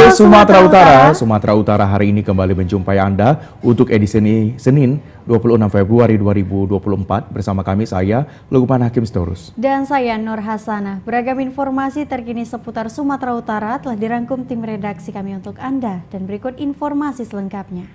Sumatera Utara. Sumatera Utara hari ini kembali menjumpai Anda untuk edisi Senin 26 Februari 2024 bersama kami saya Lukman Hakim Storus. Dan saya Nur Hasanah. Beragam informasi terkini seputar Sumatera Utara telah dirangkum tim redaksi kami untuk Anda dan berikut informasi selengkapnya.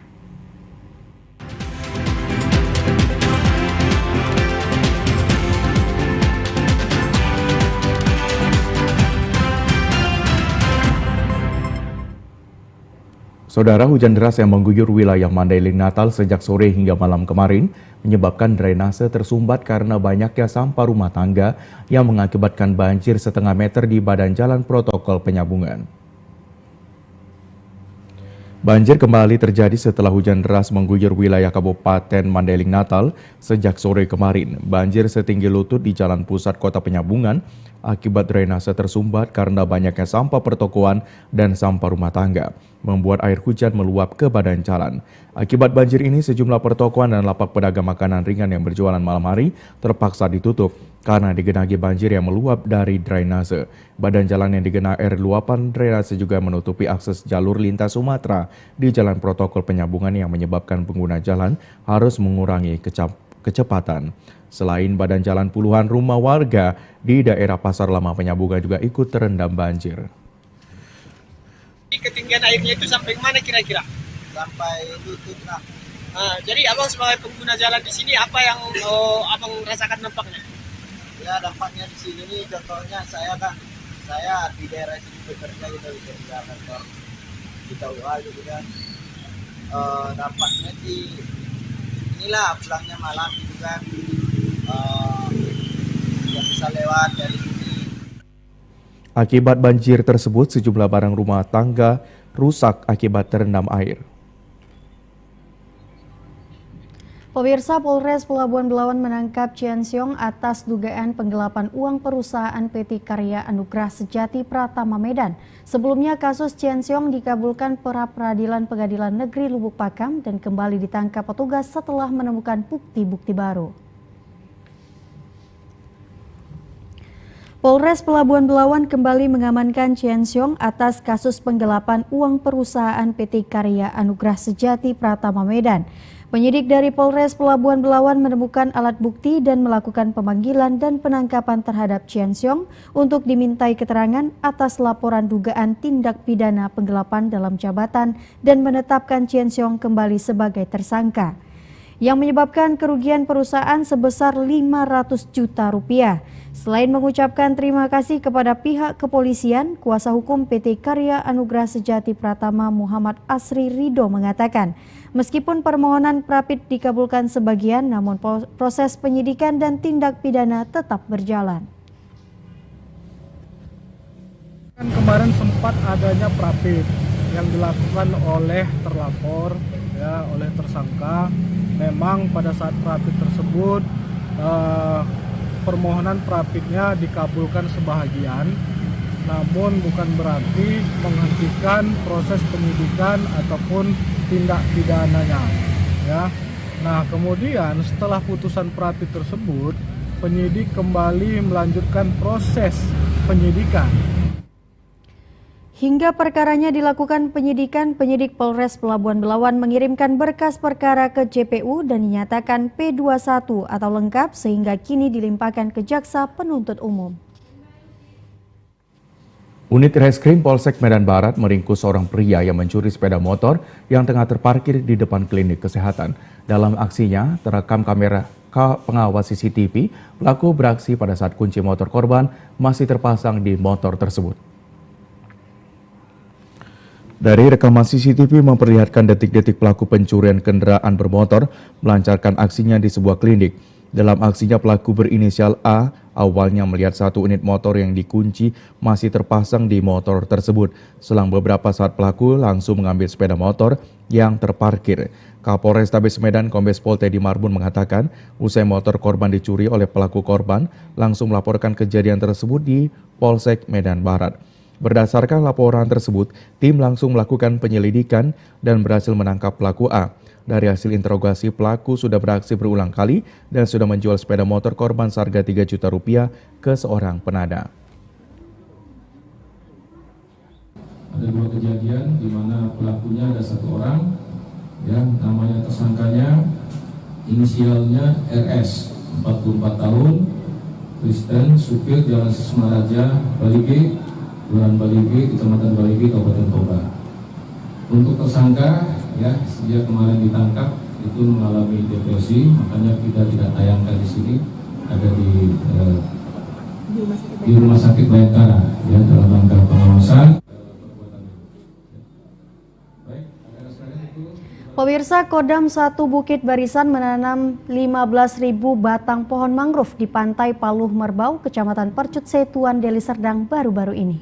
Saudara, hujan deras yang mengguyur wilayah Mandailing Natal sejak sore hingga malam kemarin menyebabkan drainase tersumbat karena banyaknya sampah rumah tangga yang mengakibatkan banjir setengah meter di badan jalan protokol penyambungan. Banjir kembali terjadi setelah hujan deras mengguyur wilayah Kabupaten Mandailing Natal sejak sore kemarin. Banjir setinggi lutut di jalan pusat kota penyambungan akibat drainase tersumbat karena banyaknya sampah pertokoan dan sampah rumah tangga, membuat air hujan meluap ke badan jalan. Akibat banjir ini, sejumlah pertokoan dan lapak pedagang makanan ringan yang berjualan malam hari terpaksa ditutup karena digenangi banjir yang meluap dari drainase. Badan jalan yang digenangi air luapan drainase juga menutupi akses jalur lintas Sumatera di jalan protokol penyambungan yang menyebabkan pengguna jalan harus mengurangi kecepatan. Selain badan jalan, puluhan rumah warga di daerah Pasar Lama Penyambungan juga ikut terendam banjir. Ketinggian airnya itu sampai mana kira-kira? Sampai lutut lah. Jadi abang sebagai pengguna jalan di sini apa yang abang rasakan dampaknya? Ya, dampaknya di sini nih, contohnya saya di daerah sini bekerja gitu di kantor kita gitu kan. Dampaknya sih inilah pulangnya malam gitu kan. Yang bisa lewat dari sini. Akibat banjir tersebut, sejumlah barang rumah tangga rusak akibat terendam air. Pemirsa, Polres Pelabuhan Belawan menangkap Cian Siong atas dugaan penggelapan uang perusahaan PT Karya Anugrah Sejati Pratama Medan. Sebelumnya kasus Cian Siong dikabulkan pra peradilan Pengadilan Negeri Lubuk Pakam dan kembali ditangkap petugas setelah menemukan bukti-bukti baru. Polres Pelabuhan Belawan kembali mengamankan Cian Siong atas kasus penggelapan uang perusahaan PT Karya Anugrah Sejati Pratama Medan. Penyidik dari Polres Pelabuhan Belawan menemukan alat bukti dan melakukan pemanggilan dan penangkapan terhadap Cian Siong untuk dimintai keterangan atas laporan dugaan tindak pidana penggelapan dalam jabatan dan menetapkan Cian Siong kembali sebagai tersangka, yang menyebabkan kerugian perusahaan sebesar 500 juta rupiah. Selain mengucapkan terima kasih kepada pihak kepolisian, kuasa hukum PT Karya Anugrah Sejati Pratama Muhammad Asri Ridho mengatakan, meskipun permohonan Prapit dikabulkan sebagian, namun proses penyidikan dan tindak pidana tetap berjalan. Kemarin sempat adanya Prapit yang dilakukan oleh terlapor, ya, oleh tersangka. Memang pada saat Prapit tersebut permohonan Prapitnya dikabulkan sebahagian, namun bukan berarti menghentikan proses penyidikan ataupun tindak pidananya, ya. Nah, kemudian setelah putusan Prapit tersebut, penyidik kembali melanjutkan proses penyidikan. Hingga perkaranya dilakukan penyidikan, penyidik Polres Pelabuhan Belawan mengirimkan berkas perkara ke JPU dan dinyatakan P21 atau lengkap sehingga kini dilimpahkan ke Jaksa Penuntut Umum. Unit Reskrim Polsek Medan Barat meringkus seorang pria yang mencuri sepeda motor yang tengah terparkir di depan klinik kesehatan. Dalam aksinya, terekam kamera pengawas CCTV, pelaku beraksi pada saat kunci motor korban masih terpasang di motor tersebut. Dari rekaman CCTV memperlihatkan detik-detik pelaku pencurian kendaraan bermotor melancarkan aksinya di sebuah klinik. Dalam aksinya, pelaku berinisial A awalnya melihat satu unit motor yang dikunci masih terpasang di motor tersebut. Selang beberapa saat, pelaku langsung mengambil sepeda motor yang terparkir. Kapolrestabes Medan Kombes Pol Teddy Marbun mengatakan, usai motor korban dicuri oleh pelaku, korban langsung melaporkan kejadian tersebut di Polsek Medan Barat. Berdasarkan laporan tersebut, tim langsung melakukan penyelidikan dan berhasil menangkap pelaku A. Dari hasil interogasi, pelaku sudah beraksi berulang kali dan sudah menjual sepeda motor korban seharga 3 juta rupiah ke seorang penada. ada 2 kejadian di mana pelakunya ada 1 orang, ya, namanya tersangkanya inisialnya RS, 44 tahun, Kristen, supir Jalan Sesmaraja, Balige, Kelurahan Balige, Kecamatan Balige, Kabupaten Toba. Untuk tersangka, ya, sejak kemarin ditangkap itu mengalami depresi, makanya kita tidak tayangkan di sini, ada di Rumah Sakit Bayangkara, ya, dalam rangka pengawasan. Pemirsa, Kodam 1 Bukit Barisan menanam 15.000 batang pohon mangrove di pantai Paluh Merbau, Kecamatan Percut Setuan, Deli Serdang baru-baru ini.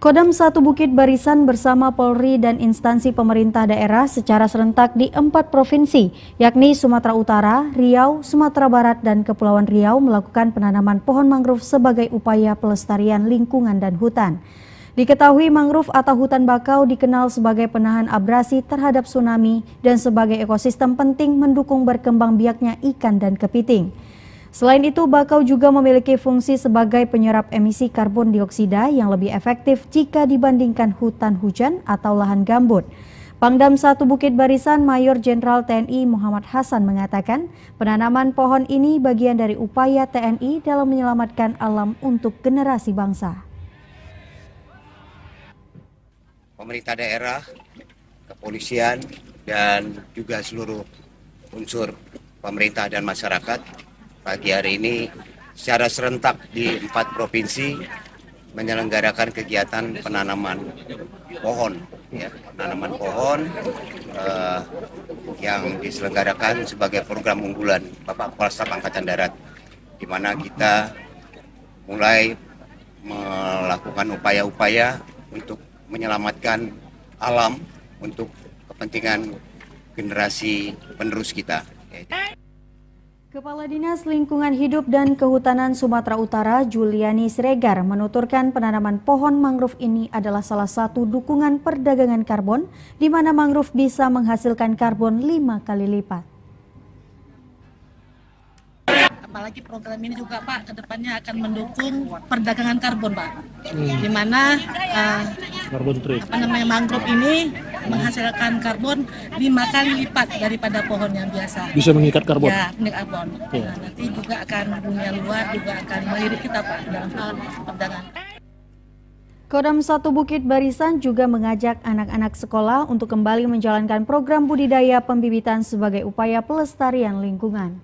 Kodam 1 Bukit Barisan bersama Polri dan instansi pemerintah daerah secara serentak di 4 provinsi, yakni Sumatera Utara, Riau, Sumatera Barat, dan Kepulauan Riau melakukan penanaman pohon mangrove sebagai upaya pelestarian lingkungan dan hutan. Diketahui mangrove atau hutan bakau dikenal sebagai penahan abrasi terhadap tsunami dan sebagai ekosistem penting mendukung berkembang biaknya ikan dan kepiting. Selain itu, bakau juga memiliki fungsi sebagai penyerap emisi karbon dioksida yang lebih efektif jika dibandingkan hutan hujan atau lahan gambut. Pangdam 1 Bukit Barisan Mayor Jenderal TNI Muhammad Hasan mengatakan penanaman pohon ini bagian dari upaya TNI dalam menyelamatkan alam untuk generasi bangsa. Pemerintah daerah, kepolisian, dan juga seluruh unsur pemerintah dan masyarakat pagi hari ini secara serentak di 4 provinsi menyelenggarakan kegiatan penanaman pohon, ya, penanaman pohon yang diselenggarakan sebagai program unggulan Bapak Kepala Staf Angkatan Darat, di mana kita mulai melakukan upaya-upaya untuk menyelamatkan alam untuk kepentingan generasi penerus kita. Kepala Dinas Lingkungan Hidup dan Kehutanan Sumatera Utara, Juliani Siregar, menuturkan penanaman pohon mangrove ini adalah salah satu dukungan perdagangan karbon, di mana mangrove bisa menghasilkan karbon 5 kali lipat. Apalagi program ini juga Pak kedepannya akan mendukung perdagangan karbon Pak, di mana mangrove ini menghasilkan karbon 5 kali lipat daripada pohon yang biasa. Bisa mengikat karbon. Ya, mengikat karbon. Nah, nanti juga akan dunia luar juga akan melirik kita Pak dalam hal perdagangan. Kodam 1 Bukit Barisan juga mengajak anak-anak sekolah untuk kembali menjalankan program budidaya pembibitan sebagai upaya pelestarian lingkungan.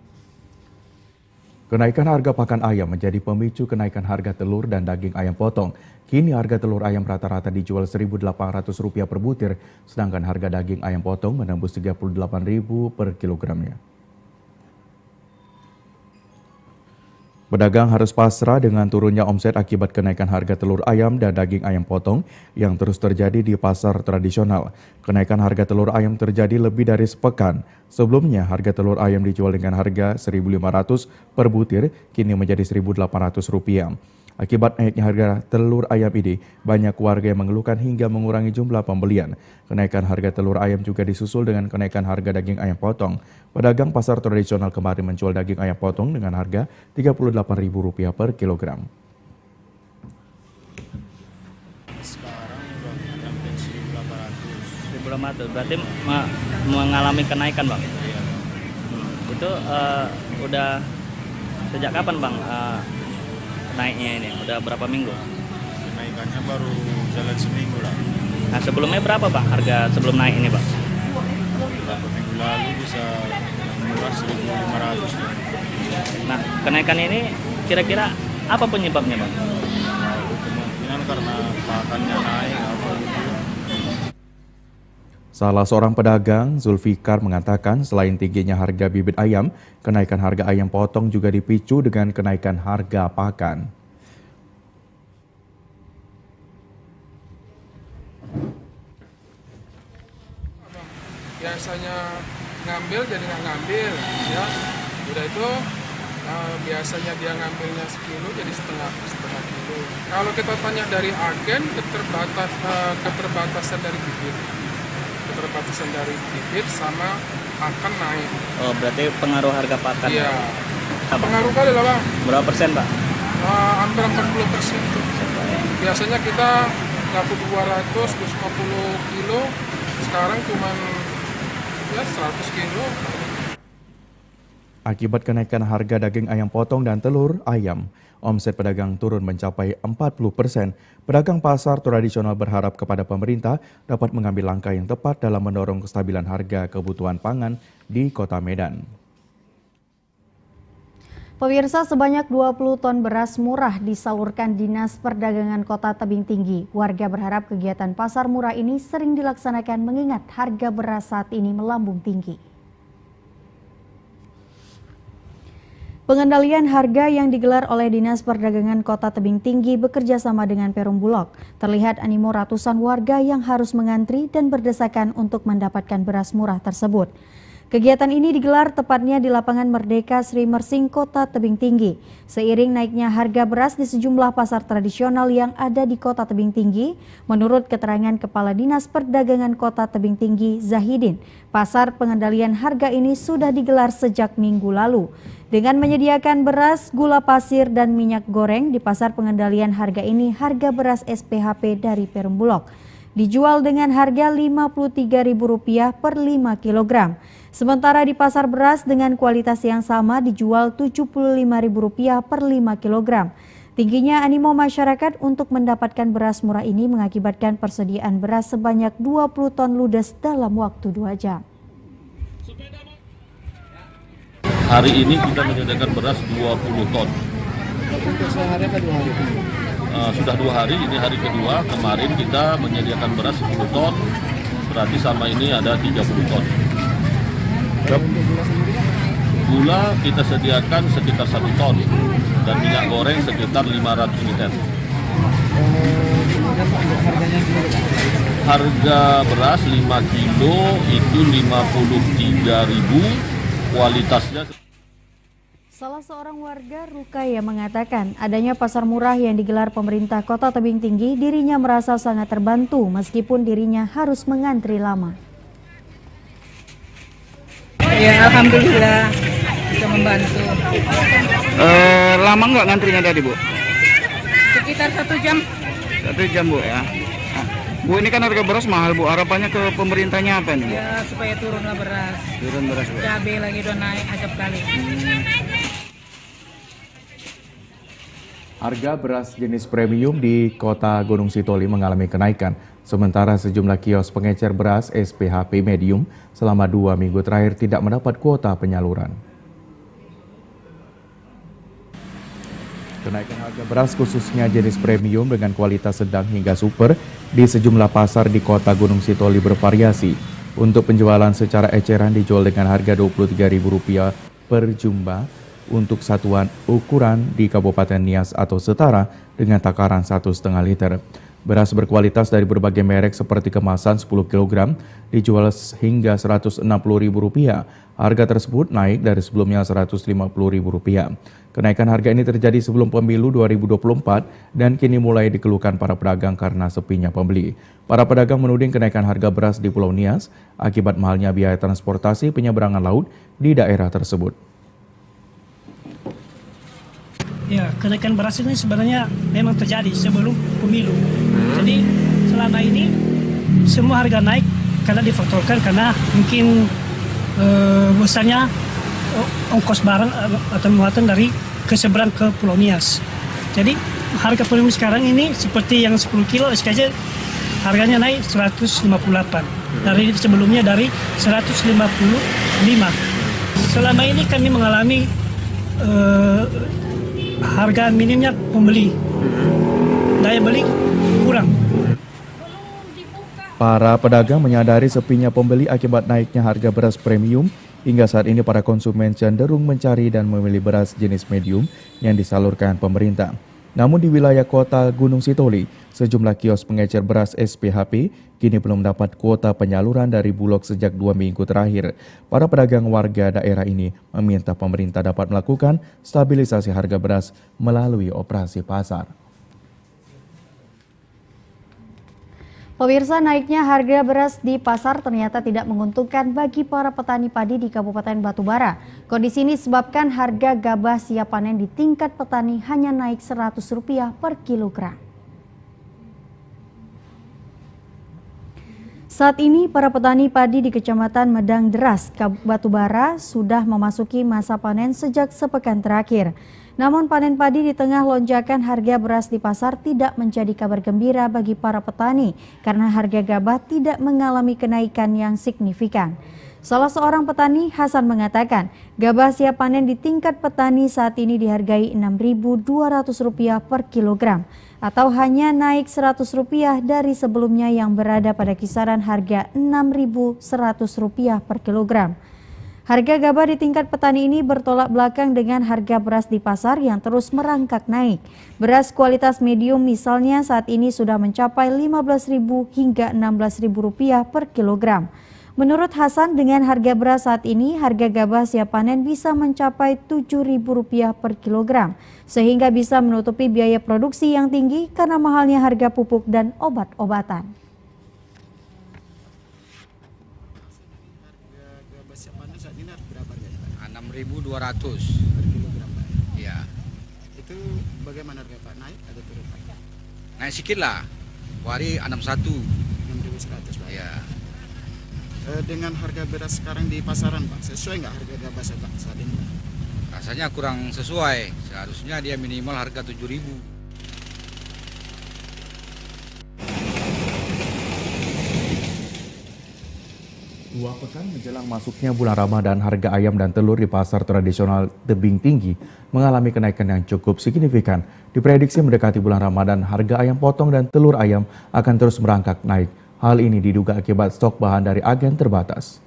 Kenaikan harga pakan ayam menjadi pemicu kenaikan harga telur dan daging ayam potong. Kini harga telur ayam rata-rata dijual Rp1.800 per butir, sedangkan harga daging ayam potong menembus Rp38.000 per kilogramnya. Pedagang harus pasrah dengan turunnya omset akibat kenaikan harga telur ayam dan daging ayam potong yang terus terjadi di pasar tradisional. Kenaikan harga telur ayam terjadi lebih dari sepekan. Sebelumnya harga telur ayam dijual dengan harga Rp1.500 per butir, kini menjadi Rp1.800. Akibat naiknya harga telur ayam ini, banyak warga yang mengeluhkan hingga mengurangi jumlah pembelian. Kenaikan harga telur ayam juga disusul dengan kenaikan harga daging ayam potong. Pedagang pasar tradisional kemarin menjual daging ayam potong dengan harga Rp38.000 per kilogram. Sekarang udah hampir 1.800. 1.800, berarti mengalami kenaikan Bang? Iya. Itu udah sejak kapan Bang naiknya ini? Udah berapa minggu? Kenaikannya baru jalan seminggu lah. Nah sebelumnya berapa Bang harga sebelum naik ini Bang? Beberapa minggu lalu bisa murah 1.500 lah. Nah kenaikan ini kira-kira apa penyebabnya Bang? Nah, kemungkinan karena pakannya naik apa gitu. Salah seorang pedagang, Zulfikar, mengatakan selain tingginya harga bibit ayam, kenaikan harga ayam potong juga dipicu dengan kenaikan harga pakan. Biasanya ngambil jadi nggak ngambil, ya. Udah itu biasanya dia ngambilnya sekilo jadi setengah kilo. Kalau kita tanya dari agen, keterbatasan dari bibit. Keterbatasan dari bibit sama pakan naik. Oh berarti pengaruh harga pakan? Iya. Pengaruh kali lah Bang. Berapa persen Pak? Hampir 40% tuh. Biasanya kita dapat 200-250 kilo, sekarang cuma ya 100 kilo. Akibat kenaikan harga daging ayam potong dan telur ayam, omset pedagang turun mencapai 40%. Pedagang pasar tradisional berharap kepada pemerintah dapat mengambil langkah yang tepat dalam mendorong kestabilan harga kebutuhan pangan di Kota Medan. Pemirsa, sebanyak 20 ton beras murah disalurkan Dinas Perdagangan Kota Tebing Tinggi. Warga berharap kegiatan pasar murah ini sering dilaksanakan mengingat harga beras saat ini melambung tinggi. Pengendalian harga yang digelar oleh Dinas Perdagangan Kota Tebing Tinggi bekerja sama dengan Perum Bulog. Terlihat animo ratusan warga yang harus mengantri dan berdesakan untuk mendapatkan beras murah tersebut. Kegiatan ini digelar tepatnya di lapangan Merdeka Sri Mersing Kota Tebing Tinggi. Seiring naiknya harga beras di sejumlah pasar tradisional yang ada di Kota Tebing Tinggi, menurut keterangan Kepala Dinas Perdagangan Kota Tebing Tinggi Zahidin, pasar pengendalian harga ini sudah digelar sejak minggu lalu. Dengan menyediakan beras, gula pasir, dan minyak goreng di pasar pengendalian harga ini, harga beras SPHP dari Perum Bulog dijual dengan harga Rp53.000 per 5 kg. Sementara di pasar beras dengan kualitas yang sama dijual Rp75.000 per 5 kg. Tingginya animo masyarakat untuk mendapatkan beras murah ini mengakibatkan persediaan beras sebanyak 20 ton ludes dalam waktu 2 jam. Hari ini kita menyediakan beras 20 ton. Sehari atau 2 hari? Sudah 2 hari, ini hari kedua. Kemarin kita menyediakan beras 10 ton, berarti sama ini ada 30 ton. Gula kita sediakan sekitar 1 ton, dan minyak goreng sekitar 500 liter. Harga beras 5 kilo itu 53.000, kualitasnya. Salah seorang warga Rukaya mengatakan adanya pasar murah yang digelar pemerintah Kota Tebing Tinggi, dirinya merasa sangat terbantu meskipun dirinya harus mengantri lama. Ya, alhamdulillah bisa membantu. Lama nggak ngantrinya tadi, Bu? Sekitar 1 jam. 1 jam, Bu, ya. Bu, ini kan harga beras mahal, Bu. Harapannya ke pemerintahnya apa nih, Bu? Ya, supaya turunlah beras. Turun beras, Bu. Cabai lagi udah naik acap kali. Harga beras jenis premium di Kota Gunung Sitoli mengalami kenaikan, sementara sejumlah kios pengecer beras SPHP medium selama 2 minggu terakhir tidak mendapat kuota penyaluran. Kenaikan harga beras khususnya jenis premium dengan kualitas sedang hingga super di sejumlah pasar di Kota Gunung Sitoli bervariasi. Untuk penjualan secara eceran dijual dengan harga Rp23.000 per jumlah untuk satuan ukuran di Kabupaten Nias atau setara dengan takaran 1,5 liter. Beras berkualitas dari berbagai merek seperti kemasan 10 kg dijual hingga Rp160.000. Harga tersebut naik dari sebelumnya Rp150.000. Kenaikan harga ini terjadi sebelum pemilu 2024 dan kini mulai dikeluhkan para pedagang karena sepinya pembeli. Para pedagang menuding kenaikan harga beras di Pulau Nias akibat mahalnya biaya transportasi penyeberangan laut di daerah tersebut. Ya, kenaikan beras ini sebenarnya memang terjadi sebelum pemilu. Jadi selama ini semua harga naik karena difaktorkan karena mungkin besarnya ongkos barang atau muatan dari keseberang ke Pulau Nias. Jadi harga premium sekarang ini seperti yang 10 kilo SKJ harganya naik 158. Dari sebelumnya dari 155. Selama ini kami mengalami harga minimnya pembeli, daya beli kurang. Para pedagang menyadari sepinya pembeli akibat naiknya harga beras premium. Hingga saat ini para konsumen cenderung mencari dan memilih beras jenis medium yang disalurkan pemerintah. Namun di wilayah Kota Gunung Sitoli, sejumlah kios pengecer beras SPHP kini belum mendapat kuota penyaluran dari Bulog sejak 2 minggu terakhir. Para pedagang warga daerah ini meminta pemerintah dapat melakukan stabilisasi harga beras melalui operasi pasar. Pemirsa, naiknya harga beras di pasar ternyata tidak menguntungkan bagi para petani padi di Kabupaten Batubara. Kondisi ini disebabkan harga gabah siap panen di tingkat petani hanya naik Rp100 per kilogram. Saat ini para petani padi di Kecamatan Medang Deras, Batubara sudah memasuki masa panen sejak sepekan terakhir. Namun panen padi di tengah lonjakan harga beras di pasar tidak menjadi kabar gembira bagi para petani karena harga gabah tidak mengalami kenaikan yang signifikan. Salah seorang petani, Hasan, mengatakan gabah siap panen di tingkat petani saat ini dihargai Rp6.200 per kilogram atau hanya naik Rp100 dari sebelumnya yang berada pada kisaran harga Rp6.100 per kilogram. Harga gabah di tingkat petani ini bertolak belakang dengan harga beras di pasar yang terus merangkak naik. Beras kualitas medium misalnya saat ini sudah mencapai Rp15.000 hingga Rp16.000 per kilogram. Menurut Hasan, dengan harga beras saat ini, harga gabah siap panen bisa mencapai Rp7.000 per kilogram, sehingga bisa menutupi biaya produksi yang tinggi karena mahalnya harga pupuk dan obat-obatan. Gabah siap panen saat ini berapa harganya? Rp6.200 per kilogram, Pak. Iya. Itu bagaimana harga, Pak? Naik atau turun, Pak? Naik sedikit lah. Hari 61. 6.100, Pak. Iya. Dengan harga beras sekarang di pasaran, Pak, sesuai nggak harga gabah saat ini, Pak? Rasanya kurang sesuai. Seharusnya dia minimal harga 7.000. Dua pekan menjelang masuknya bulan Ramadan, harga ayam dan telur di pasar tradisional Tebing Tinggi mengalami kenaikan yang cukup signifikan. Diprediksi mendekati bulan Ramadan, harga ayam potong dan telur ayam akan terus merangkak naik. Hal ini diduga akibat stok bahan dari agen terbatas.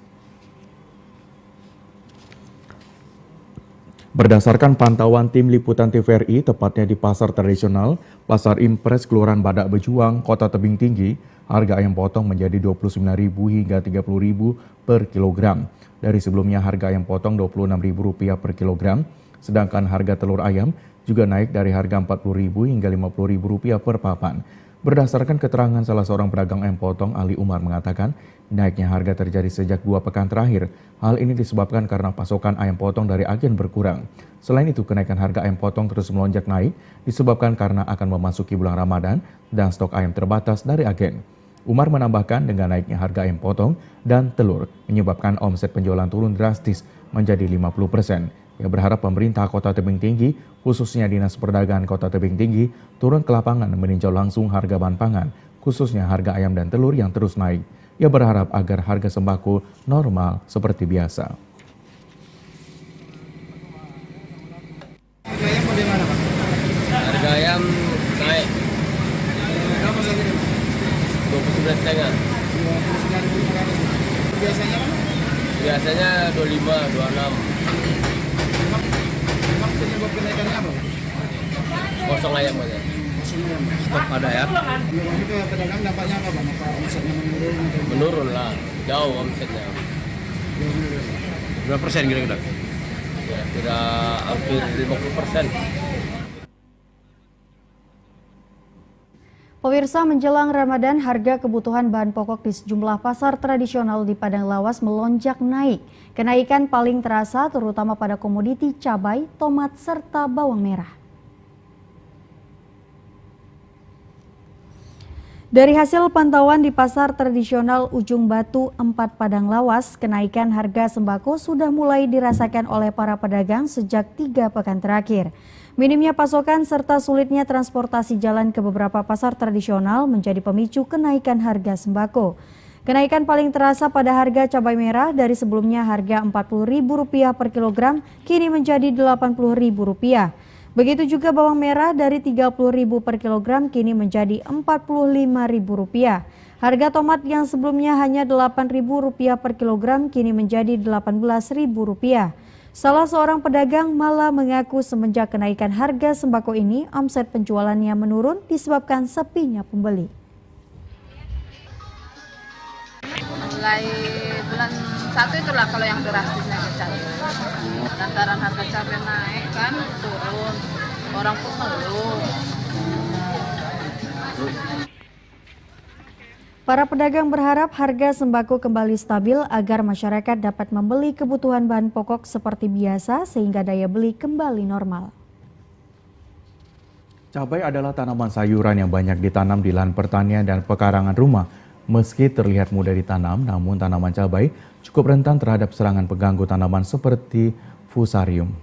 Berdasarkan pantauan tim liputan TVRI, tepatnya di pasar tradisional, Pasar Impres Kelurahan Badak Bejuang, Kota Tebing Tinggi, harga ayam potong menjadi Rp29.000 hingga Rp30.000 per kilogram. Dari sebelumnya harga ayam potong Rp26.000 per kilogram, sedangkan harga telur ayam juga naik dari harga Rp40.000 hingga Rp50.000 per papan. Berdasarkan keterangan salah seorang pedagang ayam potong, Ali Umar mengatakan naiknya harga terjadi sejak 2 pekan terakhir. Hal ini disebabkan karena pasokan ayam potong dari agen berkurang. Selain itu, kenaikan harga ayam potong terus melonjak naik disebabkan karena akan memasuki bulan Ramadan dan stok ayam terbatas dari agen. Umar menambahkan dengan naiknya harga ayam potong dan telur menyebabkan omset penjualan turun drastis menjadi 50%. Ia berharap pemerintah Kota Tebing Tinggi, khususnya Dinas Perdagangan Kota Tebing Tinggi, turun ke lapangan meninjau langsung harga bahan pangan, khususnya harga ayam dan telur yang terus naik. Ia berharap agar harga sembako normal seperti biasa. Harga ayam bagaimana, Pak? Harga ayam naik. Berapa saat ini, Pak? 29,5. 29.500. Biasanya, Pak? Biasanya 25, 26. Memang penyebab kenaikannya apa? Kosong ayam aja. Kosong ayam. Stok ada ya. Ini ke pedagang dampaknya apa, Pak? Apa omsetnya menurun? Menurun lah, jauh omsetnya. Berapa persen kira-kira? Kira-kira hampir 50%. Pemirsa, menjelang Ramadan, harga kebutuhan bahan pokok di sejumlah pasar tradisional di Padang Lawas melonjak naik. Kenaikan paling terasa terutama pada komoditi cabai, tomat, serta bawang merah. Dari hasil pantauan di pasar tradisional Ujung Batu 4 Padang Lawas, kenaikan harga sembako sudah mulai dirasakan oleh para pedagang sejak 3 pekan terakhir. Minimnya pasokan serta sulitnya transportasi jalan ke beberapa pasar tradisional menjadi pemicu kenaikan harga sembako. Kenaikan paling terasa pada harga cabai merah dari sebelumnya harga Rp40.000 per kilogram kini menjadi Rp80.000. Begitu juga bawang merah dari Rp30.000 per kilogram kini menjadi Rp45.000. Harga tomat yang sebelumnya hanya Rp8.000 per kilogram kini menjadi Rp18.000. Salah seorang pedagang malah mengaku semenjak kenaikan harga sembako ini, omset penjualannya menurun disebabkan sepinya pembeli. Mulai bulan 1 itulah kalau yang drastis naik cabai. Lantaran harga cabai naik kan turun, orang pun mengeluh. Para pedagang berharap harga sembako kembali stabil agar masyarakat dapat membeli kebutuhan bahan pokok seperti biasa sehingga daya beli kembali normal. Cabai adalah tanaman sayuran yang banyak ditanam di lahan pertanian dan pekarangan rumah. Meski terlihat mudah ditanam, namun tanaman cabai cukup rentan terhadap serangan pengganggu tanaman seperti fusarium.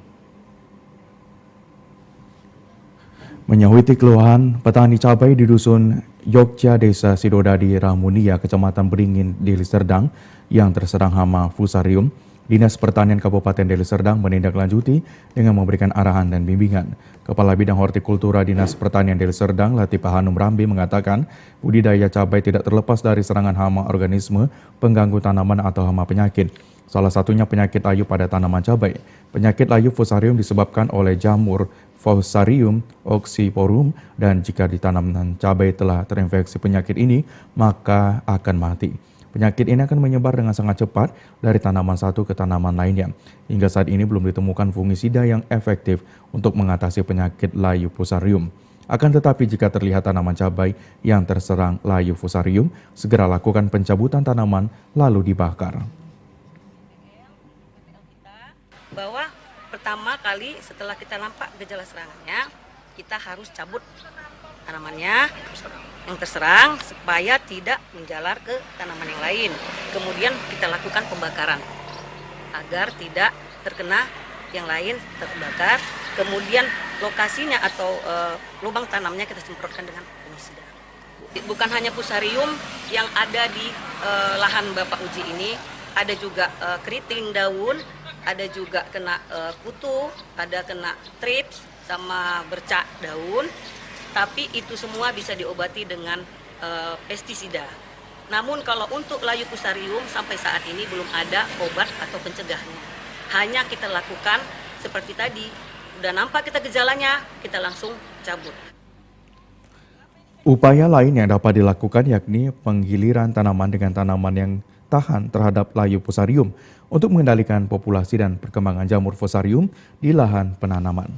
Menyahuti keluhan petani cabai di Dusun Yogja, Desa Sidodadi, Ramunia, Kecamatan Beringin, Deli Serdang yang terserang hama fusarium, Dinas Pertanian Kabupaten Deli Serdang menindaklanjuti dengan memberikan arahan dan bimbingan. Kepala Bidang Hortikultura Dinas Pertanian Deli Serdang, Latifah Hanum Rambi, mengatakan budidaya cabai tidak terlepas dari serangan hama organisme pengganggu tanaman atau hama penyakit. Salah satunya penyakit layu pada tanaman cabai. Penyakit layu fusarium disebabkan oleh jamur Fusarium oxysporum, dan jika tanaman cabai telah terinfeksi penyakit ini, maka akan mati. Penyakit ini akan menyebar dengan sangat cepat dari tanaman satu ke tanaman lainnya. Hingga saat ini belum ditemukan fungisida yang efektif untuk mengatasi penyakit layu fusarium. Akan tetapi jika terlihat tanaman cabai yang terserang layu fusarium, segera lakukan pencabutan tanaman lalu dibakar. Bahwa pertama kali setelah kita nampak gejala serangannya, kita harus cabut tanamannya yang terserang supaya tidak menjalar ke tanaman yang lain. Kemudian kita lakukan pembakaran agar tidak terkena yang lain terbakar. Kemudian lokasinya atau lubang tanamnya kita semprotkan dengan fungisida. Bukan hanya fusarium yang ada di lahan Bapak Uji ini, ada juga keriting daun, ada juga kena kutu, ada kena trips sama bercak daun, tapi itu semua bisa diobati dengan pestisida. Namun kalau untuk layu fusarium sampai saat ini belum ada obat atau pencegahnya. Hanya kita lakukan seperti tadi, udah nampak kita gejalanya, kita langsung cabut. Upaya lain yang dapat dilakukan yakni penggiliran tanaman dengan tanaman yang tahan terhadap layu fusarium untuk mengendalikan populasi dan perkembangan jamur fusarium di lahan penanaman.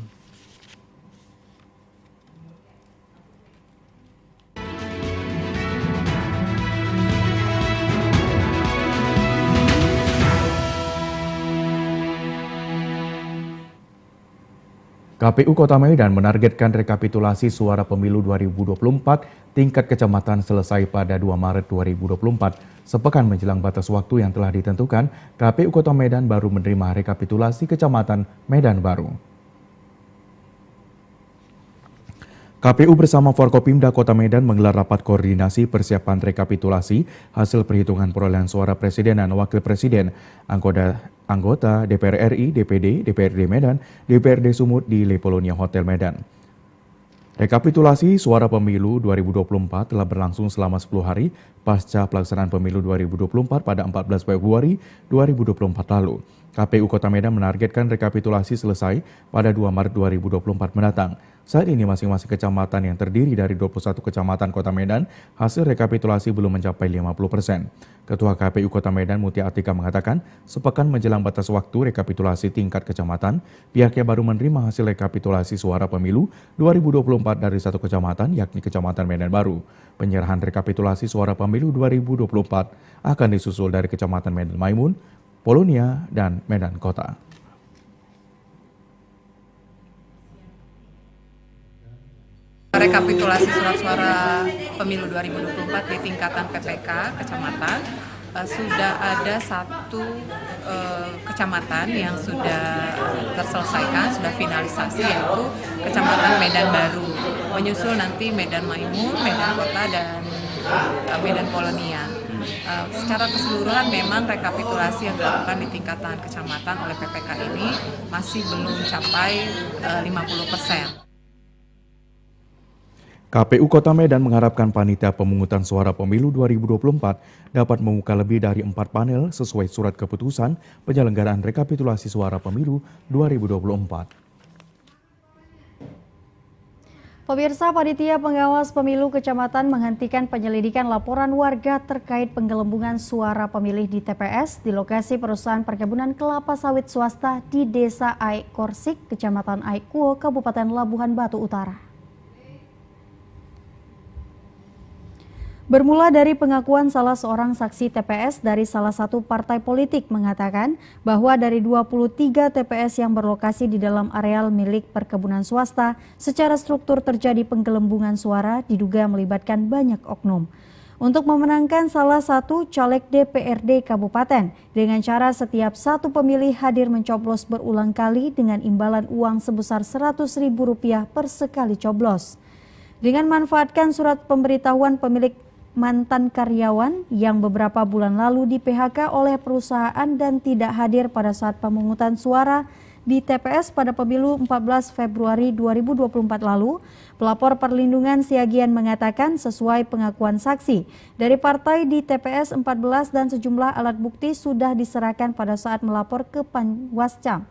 KPU Kota Medan menargetkan rekapitulasi suara pemilu 2024 tingkat kecamatan selesai pada 2 Maret 2024. Sepekan menjelang batas waktu yang telah ditentukan, KPU Kota Medan baru menerima rekapitulasi kecamatan Medan Baru. KPU bersama Forkopimda Kota Medan menggelar rapat koordinasi persiapan rekapitulasi hasil perhitungan perolehan suara Presiden dan Wakil Presiden, anggota DPR RI, DPD, DPRD Medan, DPRD Sumut di Le Polonia Hotel Medan. Rekapitulasi suara pemilu 2024 telah berlangsung selama 10 hari pasca pelaksanaan pemilu 2024 pada 14 Februari 2024 lalu. KPU Kota Medan menargetkan rekapitulasi selesai pada 2 Maret 2024 mendatang. Saat ini masing-masing kecamatan yang terdiri dari 21 kecamatan Kota Medan, hasil rekapitulasi belum mencapai 50%. Ketua KPU Kota Medan Mutia Atika mengatakan, sepekan menjelang batas waktu rekapitulasi tingkat kecamatan, pihaknya baru menerima hasil rekapitulasi suara pemilu 2024 dari satu kecamatan, yakni Kecamatan Medan Baru. Penyerahan rekapitulasi suara pemilu 2024 akan disusul dari Kecamatan Medan Maimun, Polonia, dan Medan Kota. Rekapitulasi surat suara pemilu 2024 di tingkatan PPK kecamatan sudah ada satu kecamatan yang sudah terselesaikan, sudah finalisasi, yaitu Kecamatan Medan Baru. Menyusul nanti Medan Maimun, Medan Kota, dan Medan Polonia. Secara keseluruhan memang rekapitulasi yang dilakukan di tingkatan kecamatan oleh PPK ini masih belum mencapai 50%. KPU Kota Medan mengharapkan panitia pemungutan suara pemilu 2024 dapat membuka lebih dari 4 panel sesuai surat keputusan penyelenggaraan rekapitulasi suara pemilu 2024. Pemirsa, Panitia Pengawas Pemilu Kecamatan menghentikan penyelidikan laporan warga terkait penggelembungan suara pemilih di TPS di lokasi perusahaan perkebunan kelapa sawit swasta di Desa Aik Korsik, Kecamatan Aik Kuo, Kabupaten Labuhan Batu Utara. Bermula dari pengakuan salah seorang saksi TPS dari salah satu partai politik mengatakan bahwa dari 23 TPS yang berlokasi di dalam areal milik perkebunan swasta, secara struktur terjadi penggelembungan suara diduga melibatkan banyak oknum. untuk memenangkan salah satu caleg DPRD Kabupaten dengan cara setiap satu pemilih hadir mencoblos berulang kali dengan imbalan uang sebesar Rp100.000 per sekali coblos. Dengan manfaatkan surat pemberitahuan pemilik mantan karyawan yang beberapa bulan lalu di PHK oleh perusahaan dan tidak hadir pada saat pemungutan suara di TPS pada pemilu 14 Februari 2024 lalu, pelapor perlindungan Siagian mengatakan sesuai pengakuan saksi dari partai di TPS 14 dan sejumlah alat bukti sudah diserahkan pada saat melapor ke Panwascam.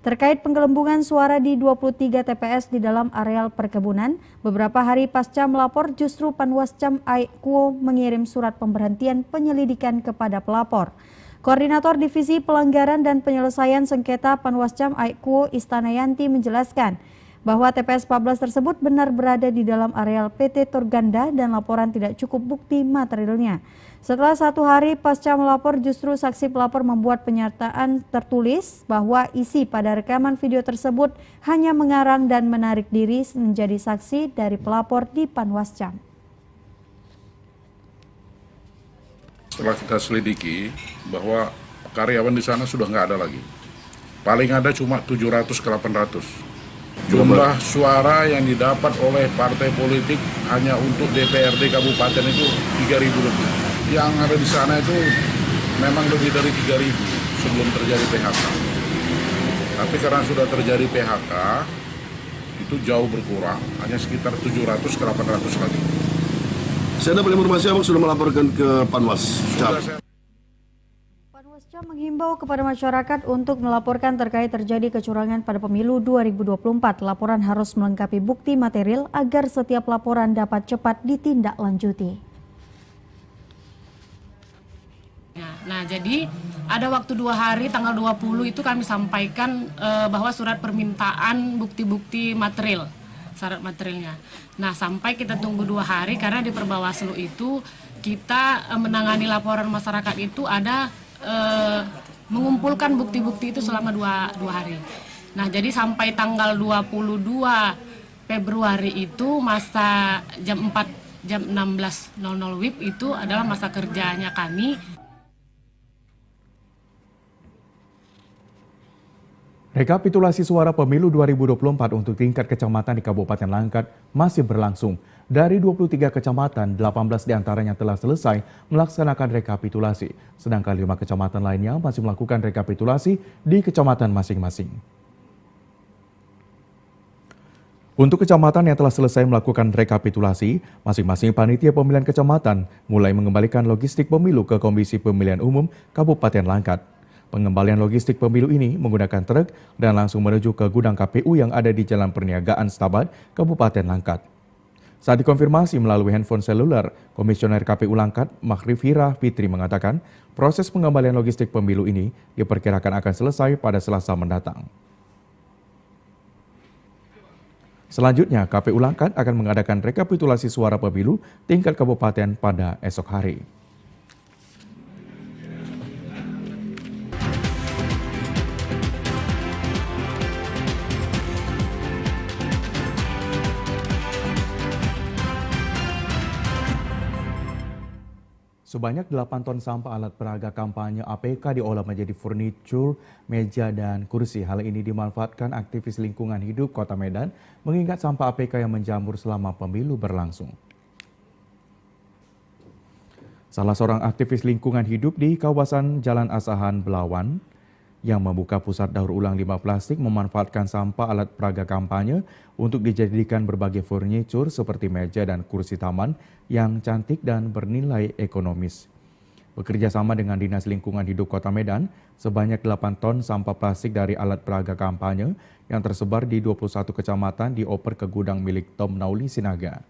Terkait penggelembungan suara di 23 TPS di dalam areal perkebunan, beberapa hari pasca melapor justru Panwascam Aikuo mengirim surat pemberhentian penyelidikan kepada pelapor. Koordinator Divisi Pelanggaran dan Penyelesaian Sengketa Panwascam Aikuo Istanayanti menjelaskan bahwa TPS 14 tersebut benar berada di dalam areal PT Torganda dan laporan tidak cukup bukti materialnya. Setelah 1 hari pasca melapor, justru saksi pelapor membuat pernyataan tertulis bahwa isi pada rekaman video tersebut hanya mengarang dan menarik diri menjadi saksi dari pelapor di Panwascam. Setelah kita selidiki bahwa karyawan di sana sudah nggak ada lagi. Paling ada cuma 700 ke 800. Jumlah suara yang didapat oleh partai politik hanya untuk DPRD kabupaten itu 3.000 lebih. Yang ada di sana itu memang lebih dari 3.000 sebelum terjadi PHK. Tapi karena sudah terjadi PHK, itu jauh berkurang, hanya sekitar 700 ke 800 lagi. Saya dapat informasi Abang sudah melaporkan ke Panwascam. Panwascam menghimbau kepada masyarakat untuk melaporkan terkait terjadi kecurangan pada pemilu 2024. Laporan harus melengkapi bukti material agar setiap laporan dapat cepat ditindaklanjuti. Nah, jadi ada waktu 2 hari, tanggal 20 itu kami sampaikan bahwa surat permintaan bukti-bukti material, syarat materialnya. Nah, sampai kita tunggu 2 hari karena di Perbawaslu itu kita menangani laporan masyarakat itu ada mengumpulkan bukti-bukti itu selama 2 hari. Nah, jadi sampai tanggal 22 Februari itu masa jam 16.00 WIB itu adalah masa kerjanya kami. Rekapitulasi suara pemilu 2024 untuk tingkat kecamatan di Kabupaten Langkat masih berlangsung. Dari 23 kecamatan, 18 diantaranya telah selesai melaksanakan rekapitulasi, sedangkan 5 kecamatan lainnya masih melakukan rekapitulasi di kecamatan masing-masing. Untuk kecamatan yang telah selesai melakukan rekapitulasi, masing-masing panitia pemilihan kecamatan mulai mengembalikan logistik pemilu ke Komisi Pemilihan Umum Kabupaten Langkat. Pengembalian logistik pemilu ini menggunakan truk dan langsung menuju ke gudang KPU yang ada di Jalan Perniagaan Stabat, Kabupaten Langkat. Saat dikonfirmasi melalui handphone seluler, Komisioner KPU Langkat, Makrifira Fitri mengatakan proses pengembalian logistik pemilu ini diperkirakan akan selesai pada Selasa mendatang. Selanjutnya, KPU Langkat akan mengadakan rekapitulasi suara pemilu tingkat kabupaten pada esok hari. Sebanyak 8 ton sampah alat peraga kampanye APK diolah menjadi furnitur, meja, dan kursi. Hal ini dimanfaatkan aktivis lingkungan hidup Kota Medan mengingat sampah APK yang menjamur selama pemilu berlangsung. Salah seorang aktivis lingkungan hidup di kawasan Jalan Asahan Belawan yang membuka pusat daur ulang limbah plastik memanfaatkan sampah alat peraga kampanye untuk dijadikan berbagai furnitur seperti meja dan kursi taman yang cantik dan bernilai ekonomis. Bekerja sama dengan Dinas Lingkungan Hidup Kota Medan, sebanyak 8 ton sampah plastik dari alat peraga kampanye yang tersebar di 21 kecamatan dioper ke gudang milik Tom Nauli Sinaga.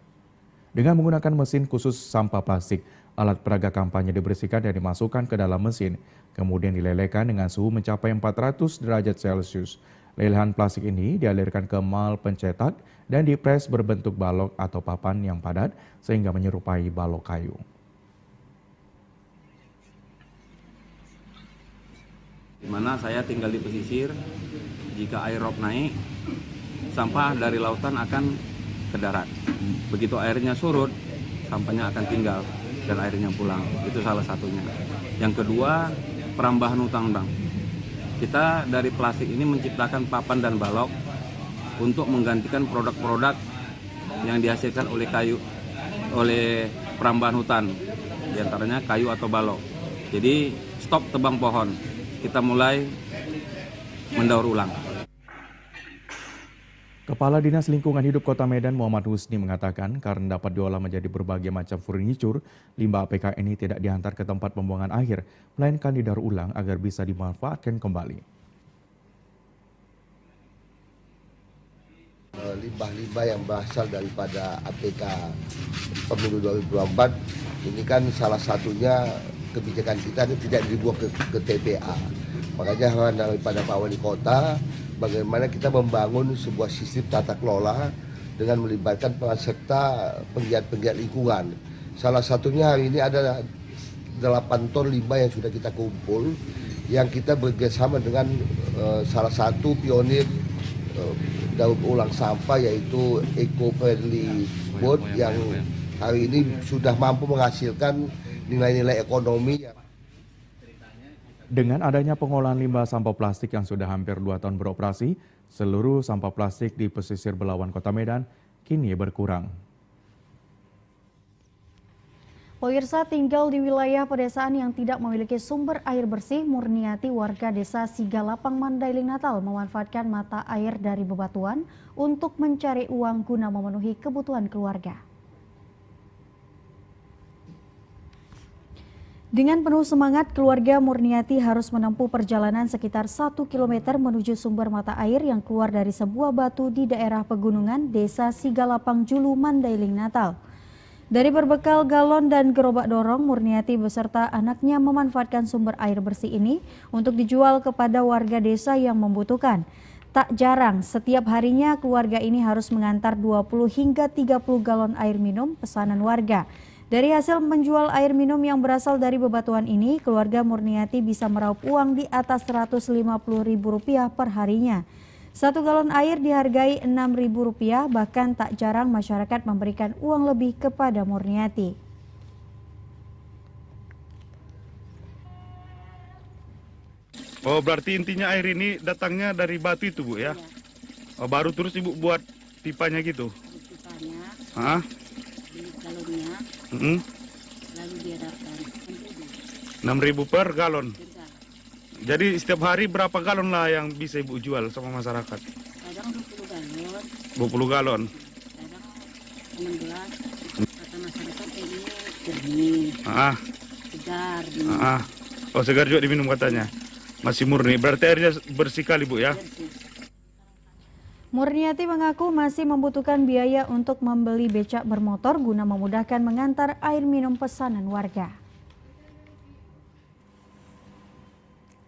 Dengan menggunakan mesin khusus sampah plastik, alat peraga kampanye dibersihkan dan dimasukkan ke dalam mesin, kemudian dilelehkan dengan suhu mencapai 400 derajat Celcius. Lelehan plastik ini dialirkan ke mal pencetak dan dipres berbentuk balok atau papan yang padat sehingga menyerupai balok kayu. Di mana saya tinggal di pesisir, jika air rob naik, sampah dari lautan akan ke darat. Begitu airnya surut, sampahnya akan tinggal. dan airnya pulang. Itu salah satunya. Yang kedua, perambahan hutang, Bang. Kita dari plastik ini menciptakan papan dan balok untuk menggantikan produk-produk yang dihasilkan oleh perambahan hutan, diantaranya kayu atau balok. Jadi stop tebang pohon, kita mulai mendaur ulang. Kepala Dinas Lingkungan Hidup Kota Medan Muhammad Husni mengatakan karena dapat diolah menjadi berbagai macam furnitur, limbah APK ini tidak diantar ke tempat pembuangan akhir, melainkan didaur ulang agar bisa dimanfaatkan kembali. Limbah-limbah yang berasal daripada APK Pemilu 2024 ini kan salah satunya kebijakan kita tidak dibuang ke TPA. Makanya harapan daripada Pak Wali Kota bagaimana kita membangun sebuah sistem tata kelola dengan melibatkan peran serta penggiat-penggiat lingkungan. Salah satunya hari ini ada 8 ton limbah yang sudah kita kumpul, yang kita bekerjasama dengan salah satu pionir daur ulang sampah yaitu Eco-Friendly Boat yang hari ini sudah mampu menghasilkan nilai-nilai ekonomi. Dengan adanya pengolahan limbah sampah plastik yang sudah hampir 2 tahun beroperasi, seluruh sampah plastik di pesisir Belawan Kota Medan kini berkurang. Pemirsa, tinggal di wilayah pedesaan yang tidak memiliki sumber air bersih, Murniati warga desa Sigalapang Mandailing Natal memanfaatkan mata air dari bebatuan untuk mencari uang guna memenuhi kebutuhan keluarga. Dengan penuh semangat, keluarga Murniati harus menempuh perjalanan sekitar 1 km menuju sumber mata air yang keluar dari sebuah batu di daerah pegunungan Desa Sigalapang Julu, Mandailing Natal. Dari berbekal galon dan gerobak dorong, Murniati beserta anaknya memanfaatkan sumber air bersih ini untuk dijual kepada warga desa yang membutuhkan. Tak jarang, setiap harinya keluarga ini harus mengantar 20 hingga 30 galon air minum pesanan warga. Dari hasil menjual air minum yang berasal dari bebatuan ini, keluarga Murniati bisa meraup uang di atas Rp150.000 per harinya. 1 galon air dihargai Rp6.000, bahkan tak jarang masyarakat memberikan uang lebih kepada Murniati. Oh, berarti intinya air ini datangnya dari batu itu, Bu, ya? Oh, baru terus Ibu buat pipanya gitu? Pipanya, Hah? galonnya, lalu diedarkan 6.000 per galon. Jadi setiap hari berapa galon lah yang bisa Ibu jual sama masyarakat? kadang 20 galon, 20 galon. kadang 16. Kata masyarakat ini jernih, segar. Oh, segar juga diminum katanya. Masih murni. Berarti airnya bersih kali, Bu, ya? Murniati mengaku masih membutuhkan biaya untuk membeli becak bermotor guna memudahkan mengantar air minum pesanan warga.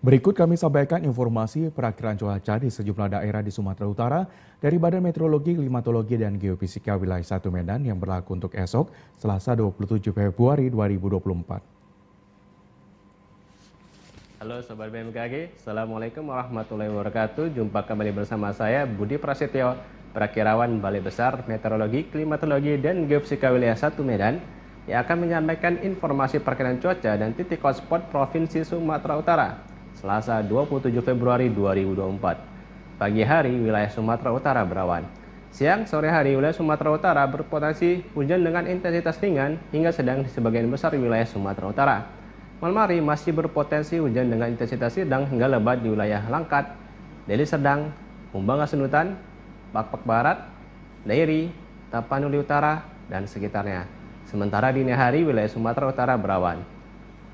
Berikut kami sampaikan informasi perakiraan cuaca di sejumlah daerah di Sumatera Utara dari Badan Meteorologi, Klimatologi, dan Geofisika Wilayah 1 Medan yang berlaku untuk esok, Selasa 27 Februari 2024. Halo Sobat BMKG, Assalamualaikum warahmatullahi wabarakatuh. Jumpa kembali bersama saya Budi Prasetyo, Perakirawan Balai Besar Meteorologi, Klimatologi, dan Geofisika Wilayah 1 Medan yang akan menyampaikan informasi perakiraan cuaca dan titik hotspot Provinsi Sumatera Utara Selasa 27 Februari 2024. Pagi hari wilayah Sumatera Utara berawan. Siang sore hari wilayah Sumatera Utara berpotensi hujan dengan intensitas ringan hingga sedang di sebagian besar wilayah Sumatera Utara. Malam hari masih berpotensi hujan dengan intensitas sedang hingga lebat di wilayah Langkat, Deli Serdang, Humbang Hasanutan, Pakpak Barat, Dairi, Tapanuli Utara, dan sekitarnya. Sementara dini hari wilayah Sumatera Utara berawan.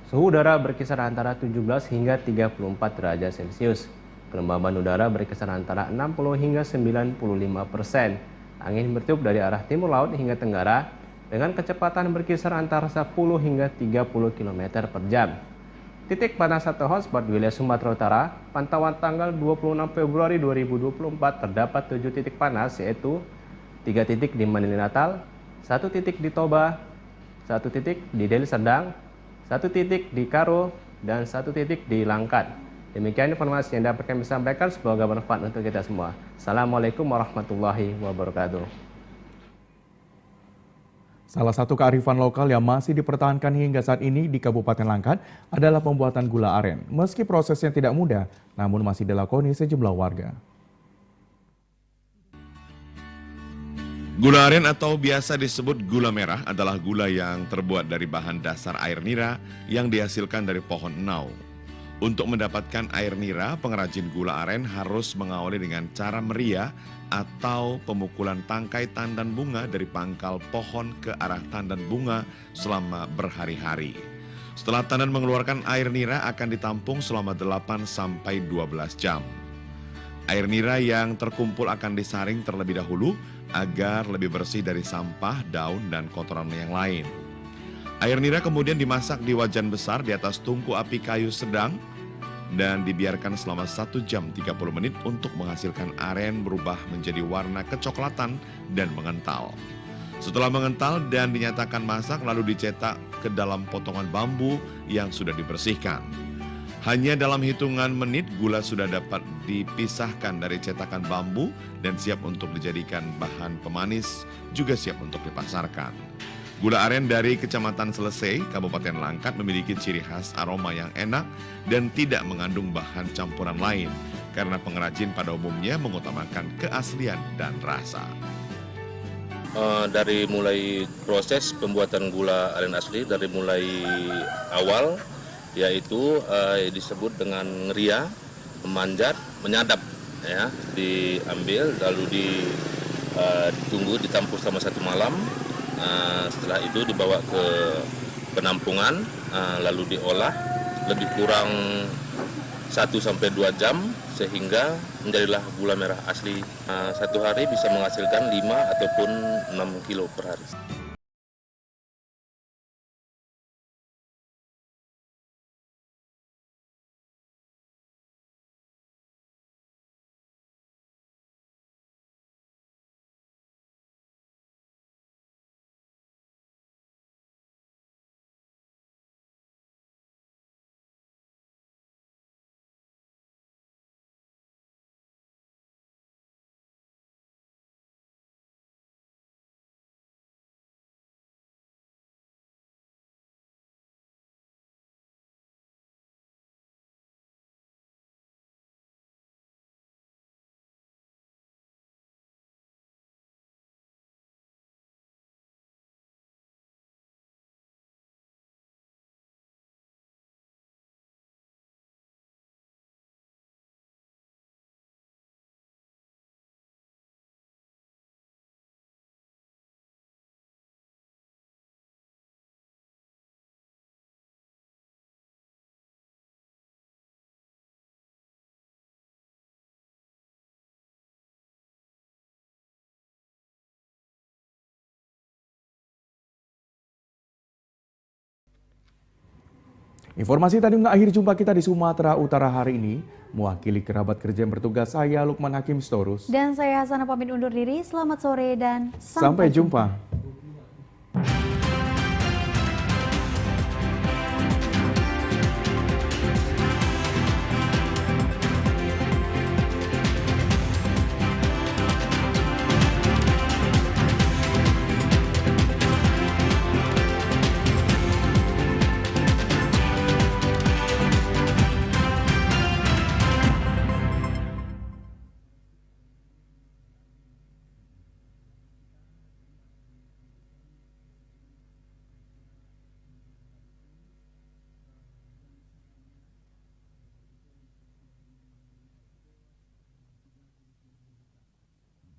Suhu udara berkisar antara 17 hingga 34 derajat Celcius. Kelembaban udara berkisar antara 60 hingga 95%. Angin bertiup dari arah timur laut hingga tenggara dengan kecepatan berkisar antara 10 hingga 30 km per jam. Titik panas atau hotspot wilayah Sumatera Utara, pantauan tanggal 26 Februari 2024 terdapat 7 titik panas, yaitu 3 titik di Mandailing Natal, 1 titik di Toba, 1 titik di Deli Serdang, 1 titik di Karo, dan 1 titik di Langkat. Demikian informasi yang dapat kami sampaikan, semoga bermanfaat untuk kita semua. Assalamualaikum warahmatullahi wabarakatuh. Salah satu kearifan lokal yang masih dipertahankan hingga saat ini di Kabupaten Langkat adalah pembuatan gula aren. Meski prosesnya tidak mudah, namun masih dilakoni sejumlah warga. Gula aren atau biasa disebut gula merah adalah gula yang terbuat dari bahan dasar air nira yang dihasilkan dari pohon enau. Untuk mendapatkan air nira, pengrajin gula aren harus mengawali dengan cara meria atau pemukulan tangkai tandan bunga dari pangkal pohon ke arah tandan bunga selama berhari-hari. Setelah tandan mengeluarkan air nira akan ditampung selama 8 sampai 12 jam. Air nira yang terkumpul akan disaring terlebih dahulu agar lebih bersih dari sampah, daun, dan kotoran yang lain. Air nira kemudian dimasak di wajan besar di atas tungku api kayu sedang dan dibiarkan selama 1 jam 30 menit untuk menghasilkan aren berubah menjadi warna kecoklatan dan mengental. Setelah mengental dan dinyatakan masak, lalu dicetak ke dalam potongan bambu yang sudah dibersihkan. Hanya dalam hitungan menit gula sudah dapat dipisahkan dari cetakan bambu dan siap untuk dijadikan bahan pemanis, juga siap untuk dipasarkan. Gula aren dari Kecamatan Selesai, Kabupaten Langkat memiliki ciri khas aroma yang enak dan tidak mengandung bahan campuran lain karena pengrajin pada umumnya mengutamakan keaslian dan rasa. Dari mulai proses pembuatan gula aren asli, dari mulai awal yaitu disebut dengan ngeria, memanjat, menyadap, ya, diambil lalu ditunggu ditampung selama 1 malam. Setelah itu dibawa ke penampungan, lalu diolah lebih kurang 1 sampai 2 jam sehingga menjadilah gula merah asli. 1 hari bisa menghasilkan 5 ataupun 6 kilo per hari. Informasi tadi mengakhiri jumpa kita di Sumatera Utara hari ini. Mewakili kerabat kerja yang bertugas, saya Lukman Hakim Storus. Dan saya Hasanah pamit undur diri. Selamat sore dan sampai jumpa.